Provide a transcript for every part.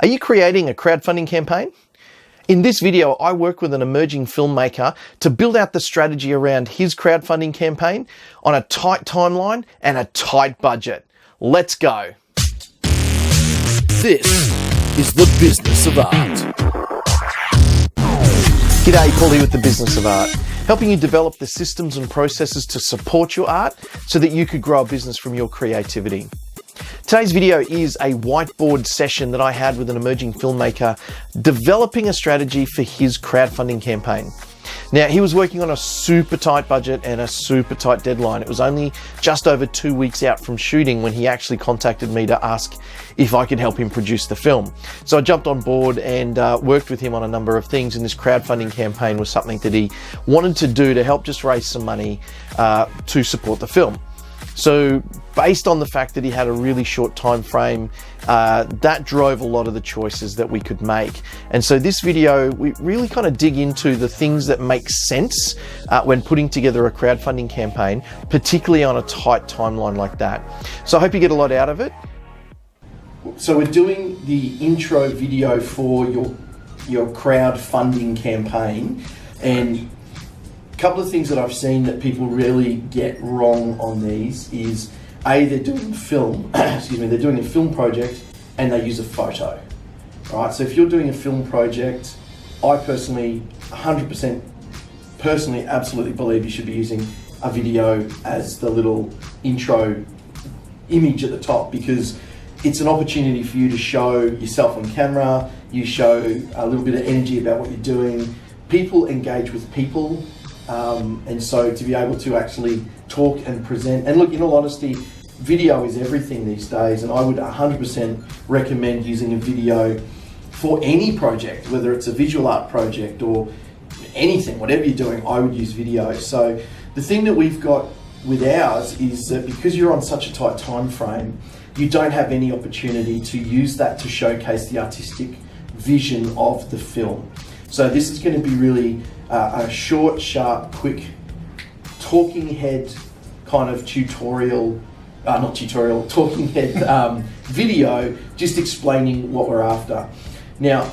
Are you creating a crowdfunding campaign? In this video, I work with an emerging filmmaker to build out the strategy around his crowdfunding campaign on a tight timeline and a tight budget. Let's go. This is the business of art. G'day, Paul here with the Business of Art, helping you develop the systems and processes to support your art so that you could grow a business from your creativity. Today's video is a whiteboard session that I had with an emerging filmmaker developing a strategy for his crowdfunding campaign. Now, he was working on a super tight budget and a super tight deadline. It was only just over 2 weeks out from shooting when he actually contacted me to ask if I could help him produce the film. So I jumped on board and worked with him on a number of things, and this crowdfunding campaign was something that he wanted to do to help just raise some money to support the film. So based on the fact that he had a really short time frame, that drove a lot of the choices that we could make. And so this video, we really kind of dig into the things that make sense when putting together a crowdfunding campaign, particularly on a tight timeline like that. So I hope you get a lot out of it. So we're doing the intro video for your crowdfunding campaign, and couple of things that I've seen that people really get wrong on these is they're doing film, they're doing a film project and they use a photo, right? So if you're doing a film project, I personally, 100% personally, absolutely believe you should be using a video as the little intro image at the top, because it's an opportunity for you to show yourself on camera, you show a little bit of energy about what you're doing. People engage with people. And so to be able to actually talk and present, and look, in all honesty, video is everything these days, and I would 100% recommend using a video for any project, whether it's a visual art project or anything, whatever you're doing, I would use video. So the thing that we've got with ours is that because you're on such a tight time frame, you don't have any opportunity to use that to showcase the artistic vision of the film. So this is going to be really a short, sharp, quick, talking head kind of talking head video, just explaining what we're after. Now,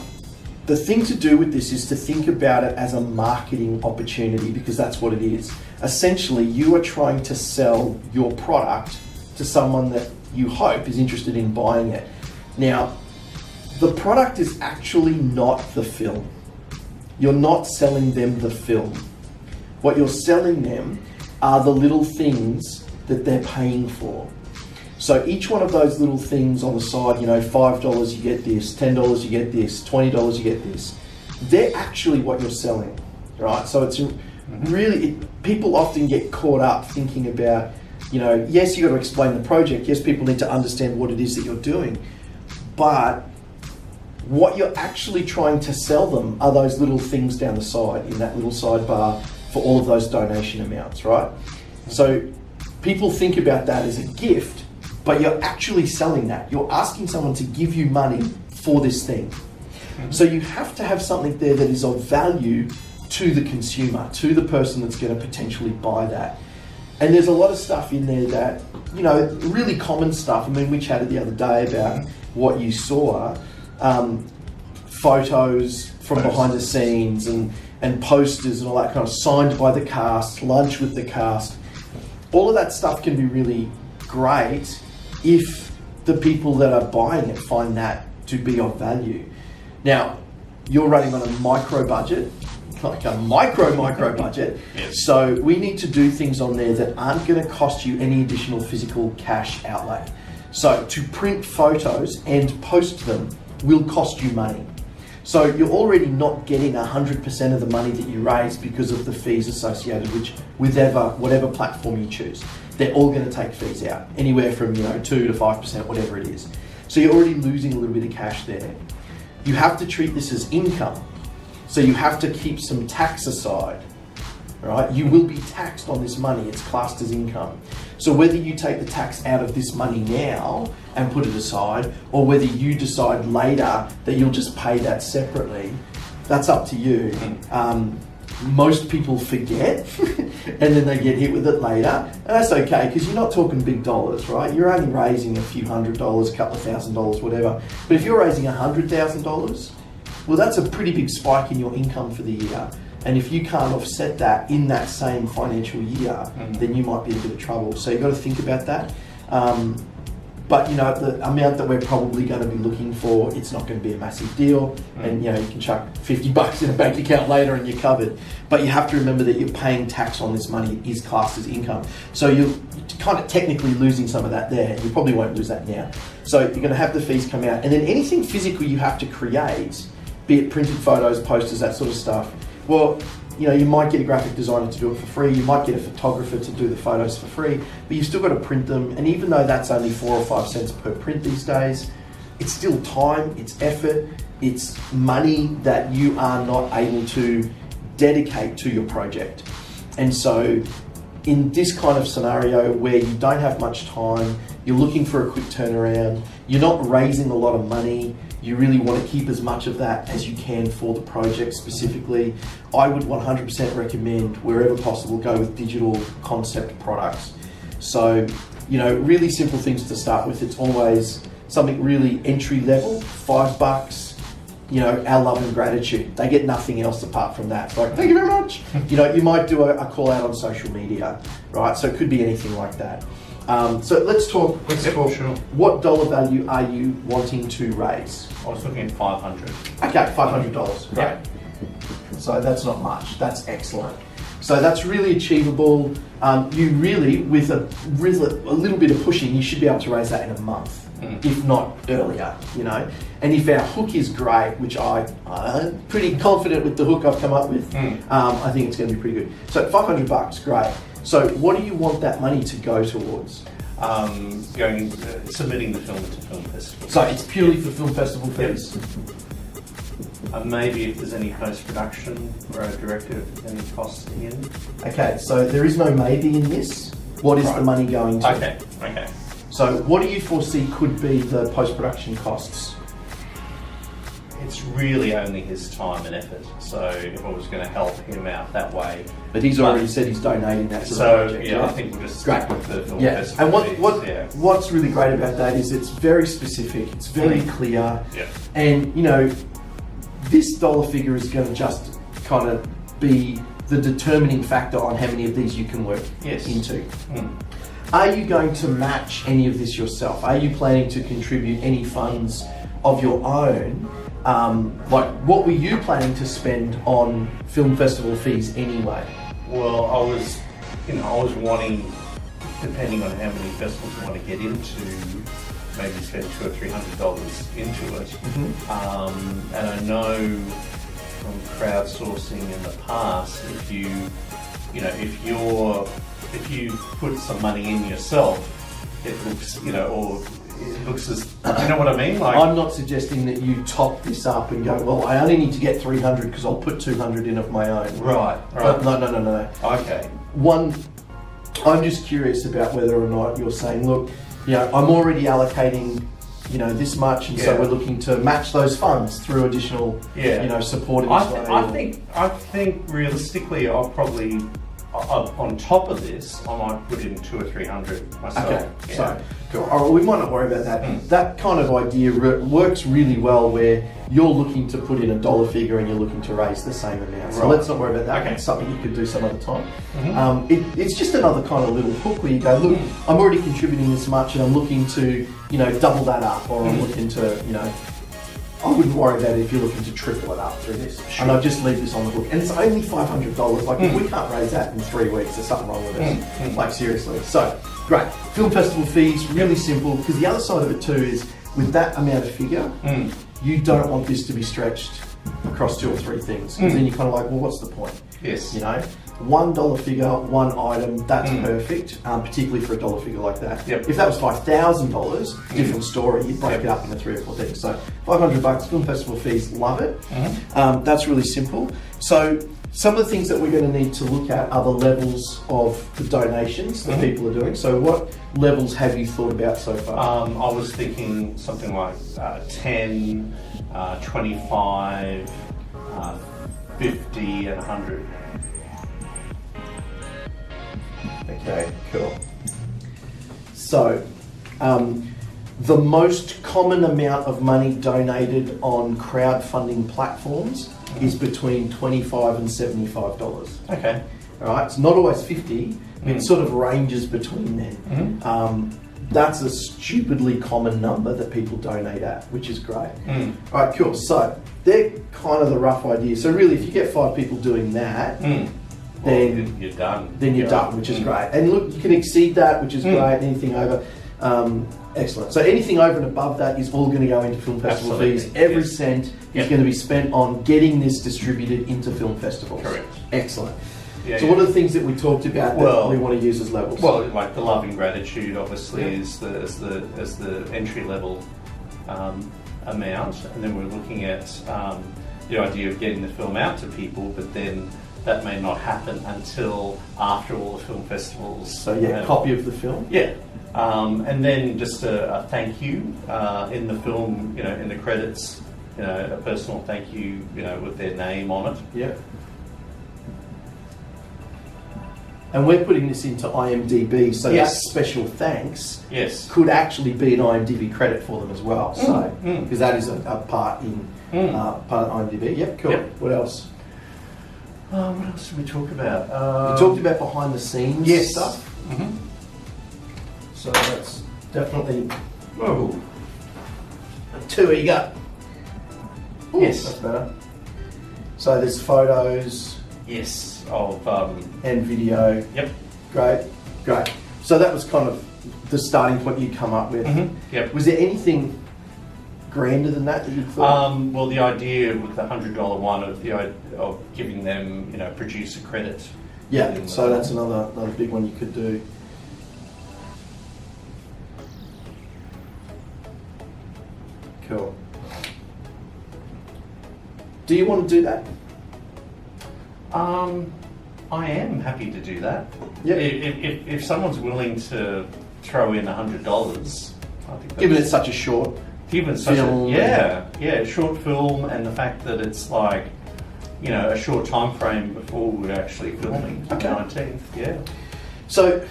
the thing to do with this is to think about it as a marketing opportunity, because that's what it is. Essentially, you are trying to sell your product to someone that you hope is interested in buying it. Now, the product is actually not the film. You're not selling them the film. What you're selling them are the little things that they're paying for. So each one of those little things on the side, $5 you get this, $10 you get this, $20 you get this, they're actually what you're selling, right? So it's really, people often get caught up thinking about, yes, you've got to explain the project, yes, people need to understand what it is that you're doing, but what you're actually trying to sell them are those little things down the side, in that little sidebar for all of those donation amounts, right? So people think about that as a gift, but you're actually selling that. You're asking someone to give you money for this thing. So you have to have something there that is of value to the consumer, to the person that's going to potentially buy that. And there's a lot of stuff in there that, really common stuff. I mean, we chatted the other day about what you saw. Photos from behind the scenes and posters and all that kind of, signed by the cast, lunch with the cast. All of that stuff can be really great if the people that are buying it find that to be of value. Now, you're running on a micro budget, like a micro budget. Yes. So we need to do things on there that aren't going to cost you any additional physical cash outlay. So to print photos and post them will cost you money. So you're already not getting 100% of the money that you raise because of the fees associated with whatever platform you choose. They're all going to take fees out, anywhere from 2 to 5%, whatever it is. So you're already losing a little bit of cash there. You have to treat this as income. So you have to keep some tax aside. Right? You will be taxed on this money. It's classed as income. So whether you take the tax out of this money now and put it aside, or whether you decide later that you'll just pay that separately, that's up to you. most people forget and then they get hit with it later. And that's okay, because you're not talking big dollars, right? You're only raising a few $100s, a couple of $1,000s, whatever. But if you're raising $100,000, well, that's a pretty big spike in your income for the year. And if you can't offset that in that same financial year, then you might be in a bit of trouble. So you've got to think about that. But you know, the amount that we're probably going to be looking for, it's not going to be a massive deal. And you know, you can chuck $50 in a bank account later and you're covered. But you have to remember that you're paying tax on this money. It is classed as income. So you're kind of technically losing some of that there. You probably won't lose that now. So you're going to have the fees come out. And then anything physical you have to create, be it printed photos, posters, that sort of stuff, well, you know, you might get a graphic designer to do it for free, you might get a photographer to do the photos for free, but you've still got to print them. And even though that's only 4 or 5 cents per print these days, it's still time, it's effort, it's money that you are not able to dedicate to your project. And so in this kind of scenario where you don't have much time, you're looking for a quick turnaround, you're not raising a lot of money, you really want to keep as much of that as you can for the project specifically, I would 100% recommend, wherever possible, go with digital concept products. So, you know, really simple things to start with. It's always something really entry level, $5, you know, our love and gratitude. They get nothing else apart from that. It's like, thank you very much. You know, you might do a call out on social media, right? So it could be anything like that. So let's talk. Sure. What dollar value are you wanting to raise? I was looking at 500. Okay, $500. Great. Yeah. So that's not much. That's excellent. So that's really achievable. You really, with a little bit of pushing, you should be able to raise that in a month, if not earlier. You know, and if our hook is great, which I'm pretty confident with the hook I've come up with, I think it's going to be pretty good. So $500, great. So what do you want that money to go towards? Submitting the film to film festival. So it's purely for film festival fees? Maybe if there's any post-production or a director, if there's any costs in. Okay, so there is no maybe in this. What is the money going to? Okay. So what do you foresee could be the post-production costs? It's really only his time and effort. So if I was going to help him out that way. But he's already said he's donating that to the project. Yeah, I think we'll just stick with the film festival. And what's really great about that is it's very specific, it's very clear, and you know, this dollar figure is going to just kind of be the determining factor on how many of these you can work into. Are you going to match any of this yourself? Are you planning to contribute any funds of your own? Like, what were you planning to spend on film festival fees anyway? Well, I was wanting, depending on how many festivals you want to get into, maybe spend $200 or $300 into it. And I know from crowdsourcing in the past, if you put some money in yourself, it looks, it looks as, you know what I mean? Like, I'm not suggesting that you top this up and go, well, I only need to get 300 because I'll put 200 in of my own. Right. But no. Okay. I'm just curious about whether or not you're saying, look, I'm already allocating, this much, and so we're looking to match those funds through additional, support in this way. I think realistically, I'll probably, on top of this, I might put in 200 or 300 myself. Okay, so cool. All right, we might not worry about that. That kind of idea works really well where you're looking to put in a dollar figure and you're looking to raise the same amount. So let's not worry about that. It's something you could do some other time. It's just another kind of little hook where you go, look, I'm already contributing this much and I'm looking to, double that up, or I'm looking to, I wouldn't worry about it if you're looking to triple it up through this. Sure. And I'll just leave this on the hook. And it's only $500. Like, if we can't raise that in 3 weeks, there's something wrong with us. Like, seriously. So, great. Film festival fees, really simple. Because the other side of it too is, with that amount of figure, you don't want this to be stretched across 2 or 3 things. Because then you're kind of like, well, what's the point? Yes. $1 figure, one item, that's perfect, particularly for a dollar figure like that. Yep. If that was $5,000, different story, you'd break it up into 3 or 4 things. So $500, film festival fees, love it. That's really simple. So some of the things that we're going to need to look at are the levels of the donations that people are doing. So what levels have you thought about so far? I was thinking something like 10, 25, 50 and 100. Okay, cool. So, the most common amount of money donated on crowdfunding platforms is between $25 and $75. Okay. All right, it's not always 50. It sort of ranges between them. That's a stupidly common number that people donate at, which is great. All right, cool. So they're kind of the rough idea. So really, if you get 5 people doing that, then you're done. Then you're done, which is great. And look, you can exceed that, which is great. Anything over, excellent. So anything over and above that is all going to go into film festival fees. Every cent is going to be spent on getting this distributed into film festivals. Correct. Excellent. So what are the things that we talked about that we want to use as levels? Well, like the love and gratitude, obviously, is the entry level amount, and then we're looking at the idea of getting the film out to people, but then that may not happen until after all the film festivals. So copy of the film. Yeah, and then just a thank you in the film, in the credits, a personal thank you, with their name on it. Yeah. And we're putting this into IMDb, so that special thanks could actually be an IMDb credit for them as well. So because that is a part in part of IMDb. Yep, cool. Yep. What else? What else did we talk about? We talked about behind the scenes stuff. So that's definitely too eager. Ooh, Yes, that's better. So there's photos. Yes. Of and video. Yep. Great. So that was kind of the starting point you'd come up with. Yep. Was there anything grander than that you thought? Well, the idea with the $100 one of giving them, producer credit. Yeah. So that's another big one you could do. Cool. Do you want to do that? I am happy to do that. Yeah. If someone's willing to throw in $100, I think given it's such a short film. Short film, and the fact that it's like, a short time frame before we're actually filming. Okay. 19th. Yeah. So,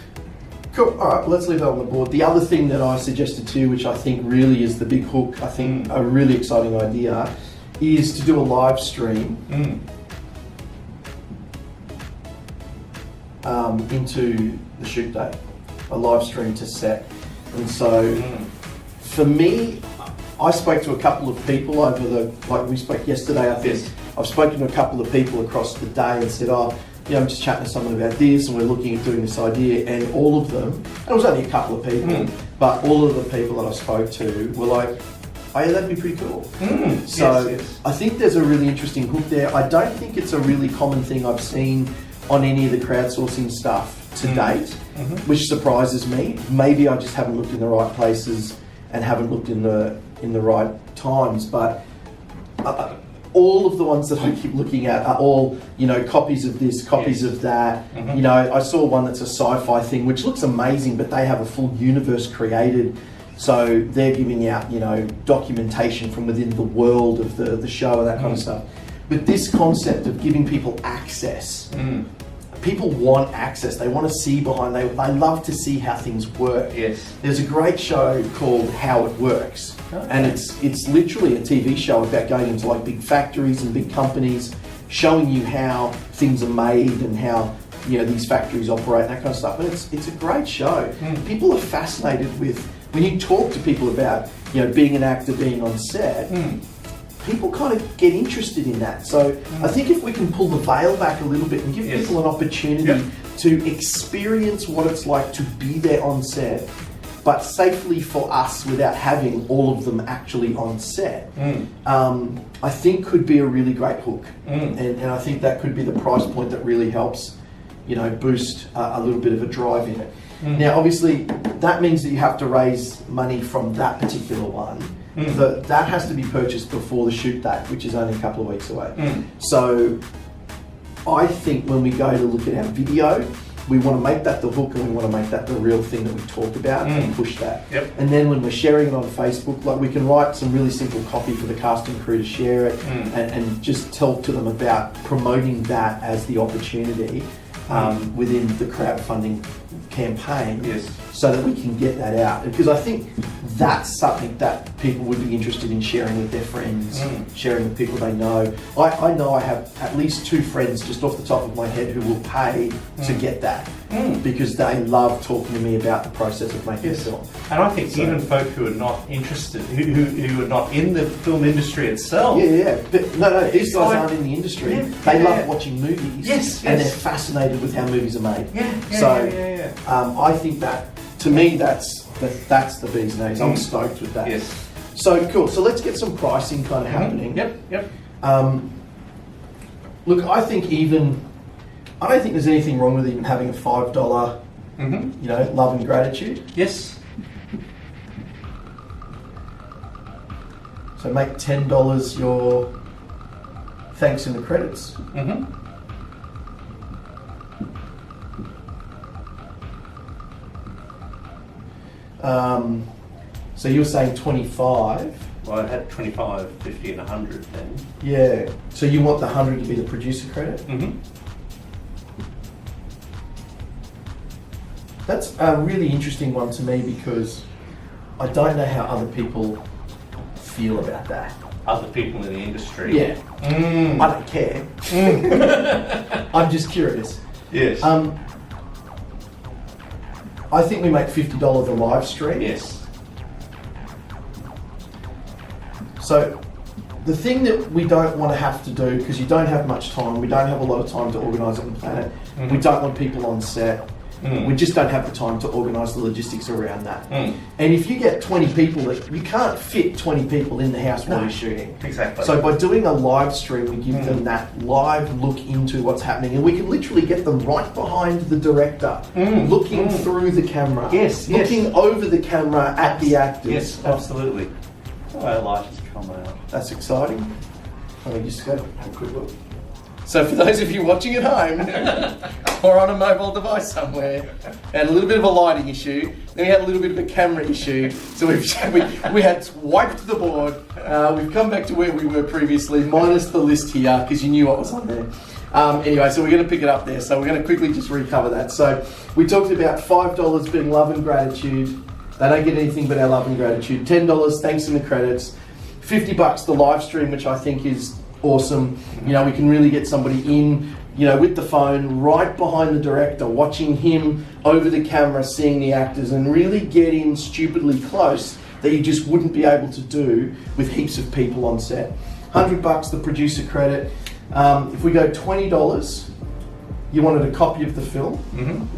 cool. All right, let's leave that on the board. The other thing that I suggested to you, which I think really is the big hook, I think a really exciting idea, is to do a live stream. Into the shoot day, a live stream to set. And so for me, I spoke to a couple of people like we spoke yesterday, I think. I've spoken to a couple of people across the day and said, I'm just chatting to someone about this and we're looking at doing this idea, and all of them, and it was only a couple of people, but all of the people that I spoke to were like, oh yeah, that'd be pretty cool. So I think there's a really interesting hook there. I don't think it's a really common thing I've seen on any of the crowdsourcing stuff to date, which surprises me. Maybe I just haven't looked in the right places and haven't looked in the right times, but all of the ones that I keep looking at are all, copies of this, copies of that. I saw one that's a sci-fi thing, which looks amazing, but they have a full universe created. So they're giving out, documentation from within the world of the show and that kind of stuff. But this concept of giving people access, people want access. They want to see behind. They love to see how things work. Yes. There's a great show called How It Works, and it's literally a TV show about going into like big factories and big companies, showing you how things are made and how these factories operate and that kind of stuff. And it's a great show. People are fascinated with when you talk to people about being an actor, being on set. People kind of get interested in that. So I think if we can pull the veil back a little bit and give people an opportunity to experience what it's like to be there on set, but safely for us without having all of them actually on set, I think could be a really great hook. And I think that could be the price point that really helps, boost a little bit of a drive in it. Now, obviously, that means that you have to raise money from that particular one. That has to be purchased before the shoot date, which is only a couple of weeks away. So I think when we go to look at our video, we want to make that the hook, and we want to make that the real thing that we talk about and push that. Yep. And then when we're sharing it on Facebook, like we can write some really simple copy for the cast and crew to share it, and just talk to them about promoting that as the opportunity within the crowdfunding campaign, so that we can get that out. Because I think that's something that people would be interested in sharing with their friends, sharing with people they know. I know I have at least 2 friends just off the top of my head who will pay to get that, because they love talking to me about the process of making a film. And I think even folk who are not interested, who are not in the film industry itself. But no, these guys aren't in the industry. They love watching movies, and they're fascinated with how movies are made. I think that, to me, that's the bee's knees. I'm stoked with that. So cool. So let's get some pricing kind of happening. Look, I don't think there's anything wrong with even having a $5, love and gratitude. So make $10 your thanks in the credits. So you're saying 25. Well, I had 25, 50 and 100 then. Yeah. So you want the 100 to be the producer credit? That's a really interesting one to me, because I don't know how other people feel about that. Other people in the industry? Yeah. I don't care. I'm just curious. I think we make $50 a live stream. So the thing that we don't want to have to do, because you don't have much time, we don't have a lot of time to organise it and plan it, we don't want people on set, we just don't have the time to organise the logistics around that. And if you get 20 people, you can't fit 20 people in the house while you're shooting. So by doing a live stream, we give them that live look into what's happening, and we can literally get them right behind the director, looking through the camera, looking over the camera at the actors. Absolutely. Oh, light has come out. That's exciting. Let me just go have a quick look. So for those of you watching at home or on a mobile device somewhere, we had a little bit of a lighting issue, then we had a little bit of a camera issue, so we had wiped the board, we've come back to where we were previously, minus the list here, because you knew what was on there. Anyway, so we're going to pick it up there, so we're going to quickly just recover that. So we talked about $5 being love and gratitude. They don't get anything but our love and gratitude. $10, thanks in the credits. $50 the live stream, which I think is awesome. We can really get somebody in, with the phone right behind the director, watching him over the camera, seeing the actors, and really get in stupidly close that you just wouldn't be able to do with heaps of people on set. $100 the producer credit. If we go $20, you wanted a copy of the film.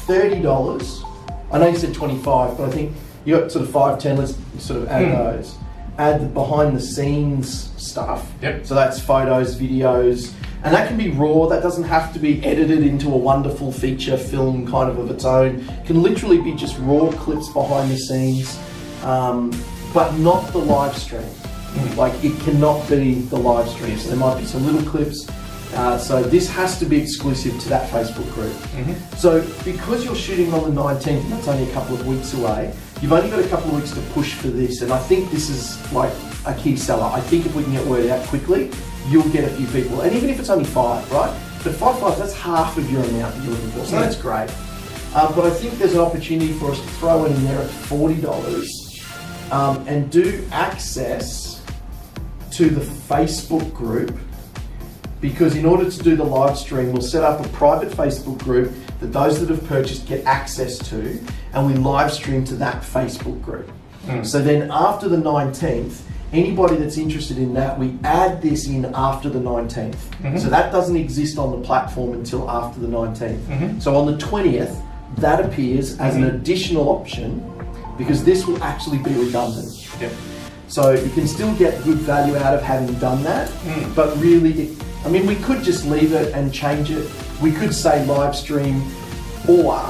$30. I know you said 25, but I think you got sort of 5, 10. Let's sort of add those. Add the behind the scenes stuff. So that's photos, videos, and that can be raw. That doesn't have to be edited into a wonderful feature film kind of its own. It can literally be just raw clips behind the scenes, but not the live stream. Like, it cannot be the live stream. So there might be some little clips. So this has to be exclusive to that Facebook group. So because you're shooting on the 19th, and that's only a couple of weeks away, you've only got a couple of weeks to push for this, and I think this is like a key seller. I think if we can get word out quickly, you'll get a few people, and even if it's only 5, right? But 5, that's half of your amount that you're looking for, so that's great. But I think there's an opportunity for us to throw it in there at $40 and do access to the Facebook group. Because in order to do the live stream, we'll set up a private Facebook group that those that have purchased get access to, and we live stream to that Facebook group. So then after the 19th, anybody that's interested in that, we add this in after the 19th. So that doesn't exist on the platform until after the 19th. So on the 20th, that appears as an additional option, because this will actually be redundant. So you can still get good value out of having done that, but really, we could just leave it and change it. We could say live stream or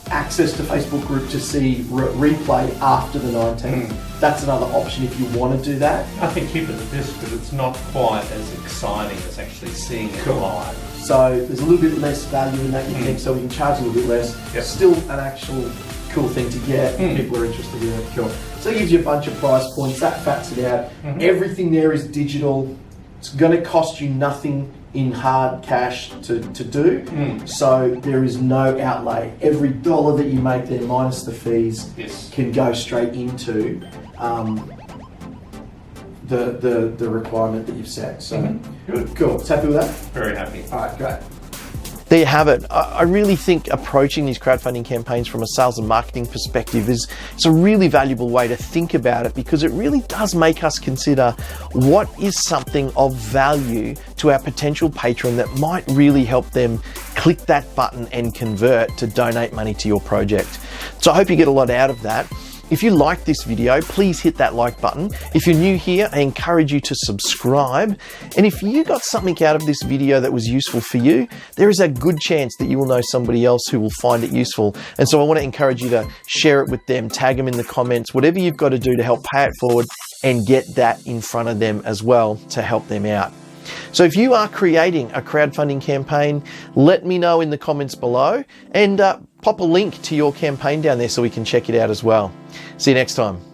access to Facebook group to see replay after the 19th. That's another option if you want to do that. I think keep it at this, because it's not quite as exciting as actually seeing it live. So there's a little bit less value in that, you think, so we can charge a little bit less. Yep. Still an actual cool thing to get. People are interested in it. Cool. So it gives you a bunch of price points. That fats it out. Everything there is digital. It's going to cost you nothing in hard cash to do. So there is no outlay. Every dollar that you make there minus the fees can go straight into the requirement that you've set. So Good. Cool. So happy with that? Very happy. All right, great. There you have it. I really think approaching these crowdfunding campaigns from a sales and marketing perspective is a really valuable way to think about it, because it really does make us consider what is something of value to our potential patron that might really help them click that button and convert to donate money to your project. So I hope you get a lot out of that. If you like this video, please hit that like button. If you're new here, I encourage you to subscribe. And if you got something out of this video that was useful for you, there is a good chance that you will know somebody else who will find it useful. And so I want to encourage you to share it with them, tag them in the comments, whatever you've got to do to help pay it forward and get that in front of them as well to help them out. So if you are creating a crowdfunding campaign, let me know in the comments below, and pop a link to your campaign down there so we can check it out as well. See you next time.